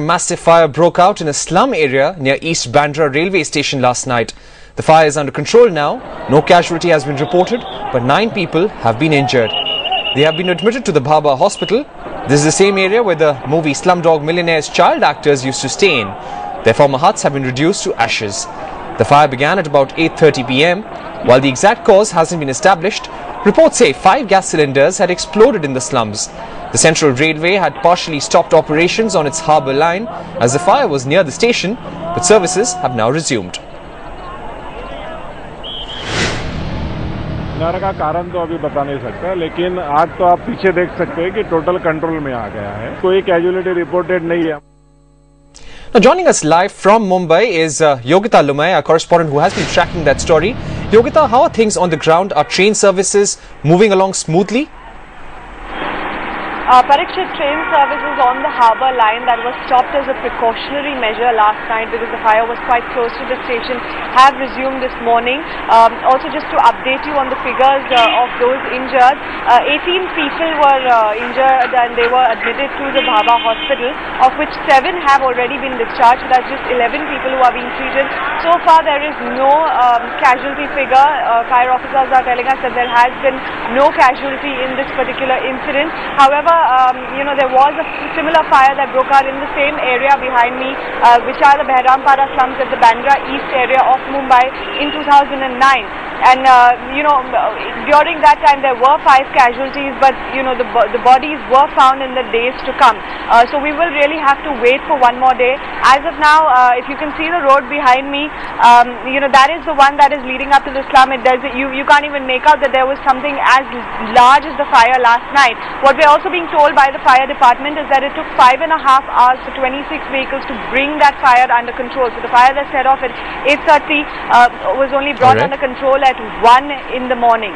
Massive fire broke out in a slum area near East Bandra railway station last night. The fire is under control now. No casualty has been reported, but 9 people have been injured. They have been admitted to the Bhabha hospital. This is the same area where the movie Slumdog Millionaire's child actors used to stay in. Their former huts have been reduced to ashes. The fire began at about 8:30 p.m. While the exact cause hasn't been established, reports say 5 gas cylinders had exploded in the slums. The Central Railway had partially stopped operations on its harbour line as the fire was near the station, but services have now resumed. का कारण तो अभी बता नहीं सकता, लेकिन आग तो आप पीछे देख सकते हैं कि टोटल कंट्रोल में आ गया है. कोई कैजुअलिटी रिपोर्टेड नहीं है. Now joining us live from Mumbai is Yogita Lumai, our correspondent who has been tracking that story. Yogita, how are things on the ground? Are train services moving along smoothly? Parikshit, train services on the harbour line that was stopped as a precautionary measure last night because the fire was quite close to the station have resumed this morning. Also, just to update you on the figures of those injured, 18 people were injured and they were admitted to the Bhabha hospital, of which 7 have already been discharged. So that's just 11 people who are being treated. So far there is no casualty figure. Fire officers are telling us that there has been no casualty in this particular incident. However, there was a similar fire that broke out in the same area behind me, which are the Behrampara slums at the Bandra East area of Mumbai in 2009. And, during that time there were 5 casualties, but, the bodies were found in the days to come. So we will really have to wait for one more day. As of now, if you can see the road behind me, that is the one that is leading up to the slum. You can't even make out that there was something as large as the fire last night. What we're also being told by the fire department is that it took 5.5 hours for 26 vehicles to bring that fire under control. So the fire that set off at 8:30 was only brought under control at 1 in the morning.